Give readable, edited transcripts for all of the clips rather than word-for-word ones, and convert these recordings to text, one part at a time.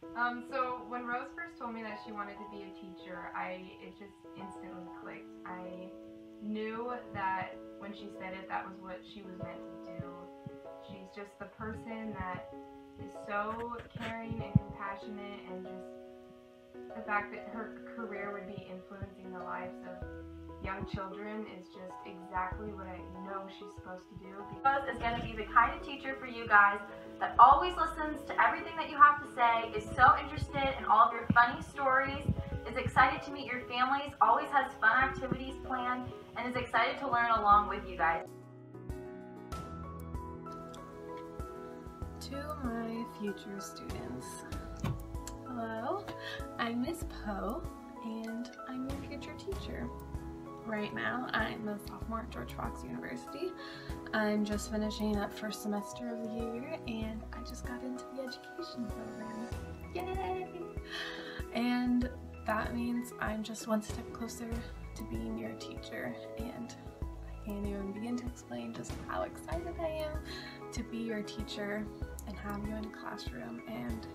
So when Rose first told me that she wanted to be a teacher, it just instantly clicked. I knew that when she said it, that was what she was meant to do. She's just the person that is so caring and compassionate, and just the fact that her career would be influencing the lives of young children is just exactly what I know she's supposed to do. Rose is going to be the kind of teacher for you guys that always listens to everything that you have to say, is so interested in all of your funny stories, is excited to meet your families, always has fun activities planned, and is excited to learn along with you guys. To my future students, hello, I'm Miss Poe, and I'm your future teacher. Right now, I'm a sophomore at George Fox University. I'm just finishing up first semester of the year, and I just got into the education program. Yay! And that means I'm just one step closer to being your teacher, and I can't even begin to explain just how excited I am to be your teacher and have you in a classroom and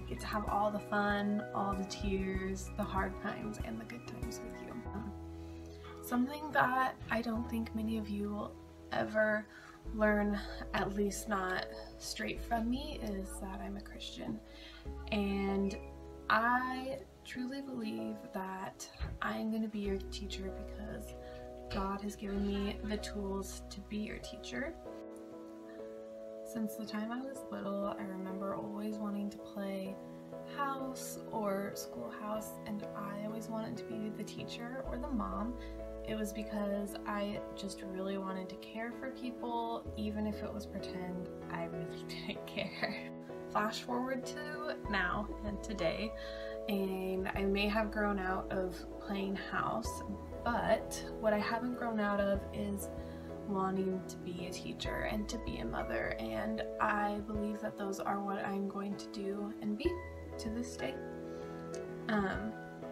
get to have all the fun, all the tears, the hard times, and the good times with you. Something that I don't think many of you will ever learn, at least not straight from me, is that I'm a Christian. And I truly believe that I'm going to be your teacher because God has given me the tools to be your teacher. Since the time I was little, I remember always wanting to play house or schoolhouse, and I always wanted to be the teacher or the mom. It was because I just really wanted to care for people, even if it was pretend I really didn't care. Flash forward to now and today, and I may have grown out of playing house, but what I haven't grown out of is wanting to be a teacher and to be a mother, and I believe that those are what I'm going to do and be to this day.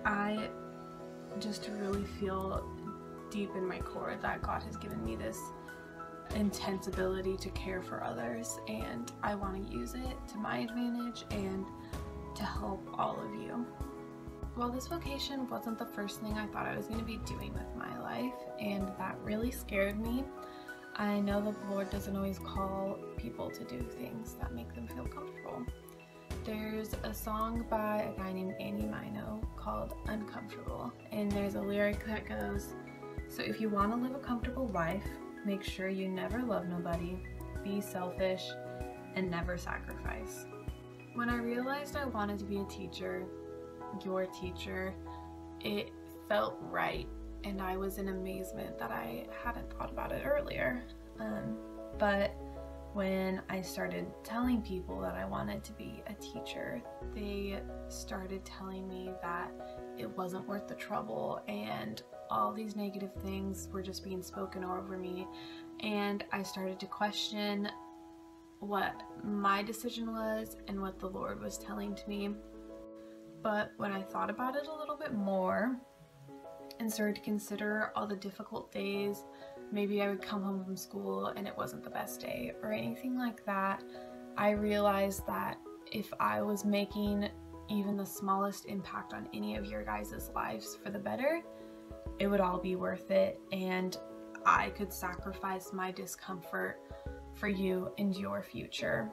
I just really feel deep in my core that God has given me this intense ability to care for others, and I want to use it to my advantage and to help all of you. While this vocation wasn't the first thing I thought I was going to be doing with my life, and that really scared me, I know that the Lord doesn't always call people to do things that make them feel comfortable. There's a song by a guy named Mineo called Uncomfortable, and there's a lyric that goes, "So if you want to live a comfortable life, make sure you never love nobody, be selfish, and never sacrifice." When I realized I wanted to be a teacher, your teacher, it felt right, and I was in amazement that I hadn't thought about it earlier. But when I started telling people that I wanted to be a teacher, they started telling me that it wasn't worth the trouble, and all these negative things were just being spoken over me, and I started to question what my decision was and what the Lord was telling to me. But when I thought about it a little bit more and started to consider all the difficult days, maybe I would come home from school and it wasn't the best day or anything like that, I realized that if I was making even the smallest impact on any of your guys' lives for the better, it would all be worth it, and I could sacrifice my discomfort for you and your future.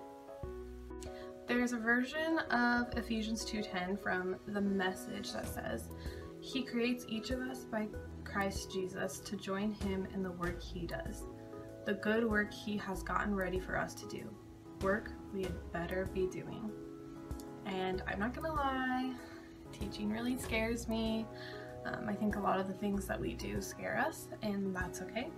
There's a version of Ephesians 2:10 from the Message that says, "He creates each of us by Christ Jesus to join him in the work he does, the good work he has gotten ready for us to do, work we had better be doing." And I'm not gonna lie, teaching really scares me. I think a lot of the things that we do scare us, and that's okay.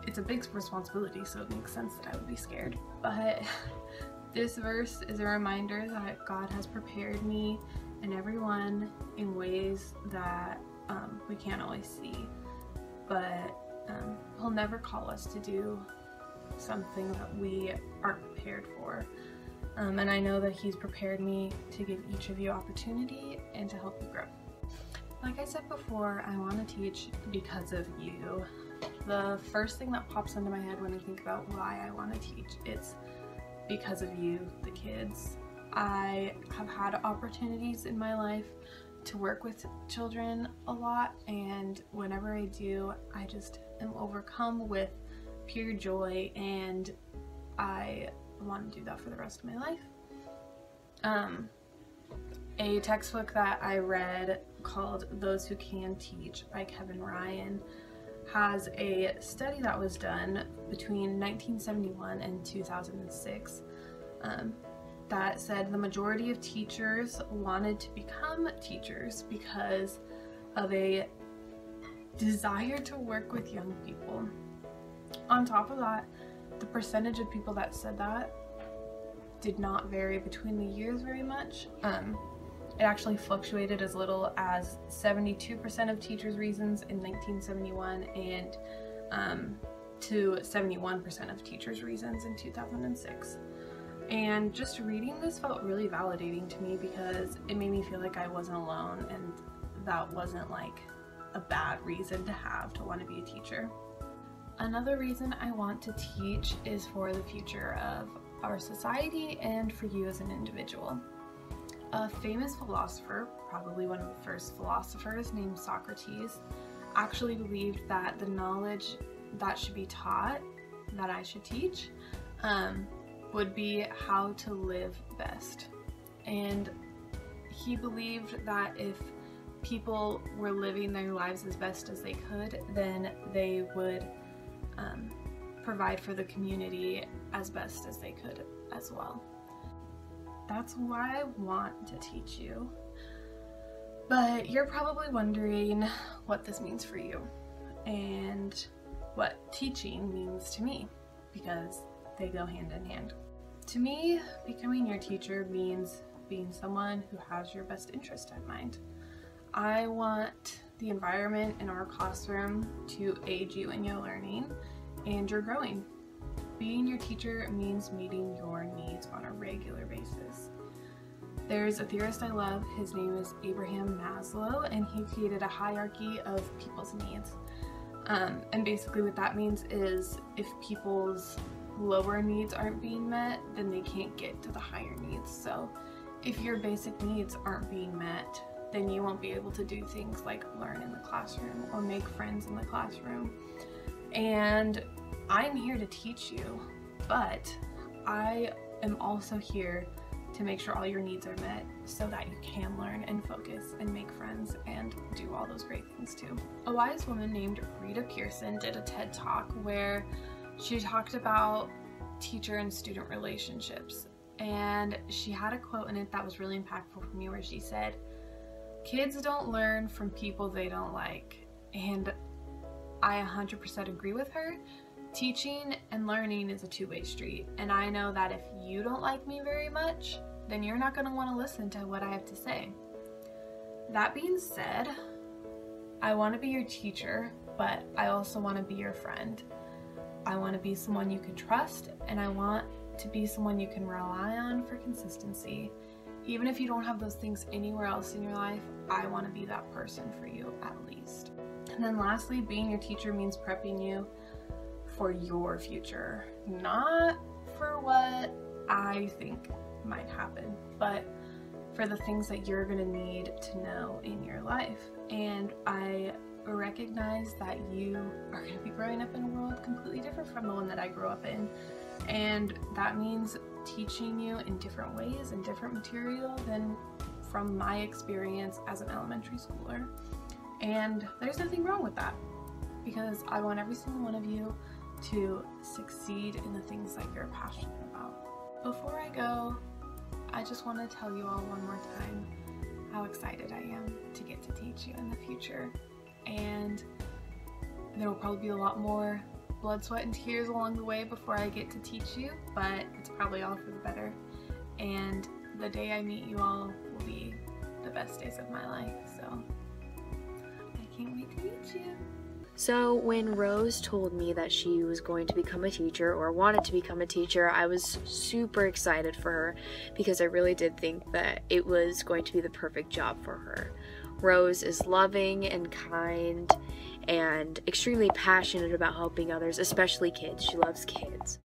It's a big responsibility, so it makes sense that I would be scared. But this verse is a reminder that God has prepared me and everyone in ways that we can't always see. But He'll never call us to do something that we aren't prepared for. And I know that He's prepared me to give each of you opportunity and to help you grow. Like I said before, I want to teach because of you. The first thing that pops into my head when I think about why I want to teach, it's because of you, the kids. I have had opportunities in my life to work with children a lot, and whenever I do, I just am overcome with pure joy, and I want to do that for the rest of my life. A textbook that I read called Those Who Can Teach by Kevin Ryan has a study that was done between 1971 and 2006 that said the majority of teachers wanted to become teachers because of a desire to work with young people. On top of that, the percentage of people that said that did not vary between the years very much. It actually fluctuated as little as 72% of teachers' reasons in 1971 and to 71% of teachers' reasons in 2006. And just reading this felt really validating to me because it made me feel like I wasn't alone, and that wasn't like a bad reason to have to want to be a teacher. Another reason I want to teach is for the future of our society and for you as an individual. A famous philosopher, probably one of the first philosophers, named Socrates, actually believed that the knowledge that should be taught, that I should teach, would be how to live best. And he believed that if people were living their lives as best as they could, then they would provide for the community as best as they could as well. That's why I want to teach you. But you're probably wondering what this means for you and what teaching means to me, because they go hand in hand. To me, becoming your teacher means being someone who has your best interest in mind. I want the environment in our classroom to aid you in your learning and your growing. Being your teacher means meeting your needs on a regular basis. There's a theorist I love, his name is Abraham Maslow, and he created a hierarchy of people's needs. And basically what that means is if people's lower needs aren't being met, then they can't get to the higher needs. So if your basic needs aren't being met, then you won't be able to do things like learn in the classroom or make friends in the classroom. And I'm here to teach you, but I am also here to make sure all your needs are met so that you can learn and focus and make friends and do all those great things too. A wise woman named Peterson did a TED Talk where she talked about teacher and student relationships, and she had a quote in it that was really impactful for me where she said, "Kids don't learn from people they don't like." And I 100% agree with her. Teaching and learning is a two-way street, and I know that if you don't like me very much, then you're not going to want to listen to what I have to say. That being said, I want to be your teacher, but I also want to be your friend. I want to be someone you can trust, and I want to be someone you can rely on for consistency. Even if you don't have those things anywhere else in your life, I want to be that person for you at least. And then lastly, being your teacher means prepping you for your future, not for what I think might happen, but for the things that you're going to need to know in your life. And I recognize that you are going to be growing up in a world completely different from the one that I grew up in, and that means teaching you in different ways and different material than from my experience as an elementary schooler. And there's nothing wrong with that, because I want every single one of you to succeed in the things that you're passionate about. Before I go, I just want to tell you all one more time how excited I am to get to teach you in the future. And there will probably be a lot more blood, sweat, and tears along the way before I get to teach you, but it's probably all for the better. And the day I meet you all will be the best days of my life, so I can't wait to meet you. So when Rose told me that she was going to become a teacher or wanted to become a teacher, I was super excited for her because I really did think that it was going to be the perfect job for her. Rose is loving and kind and extremely passionate about helping others, especially kids. She loves kids.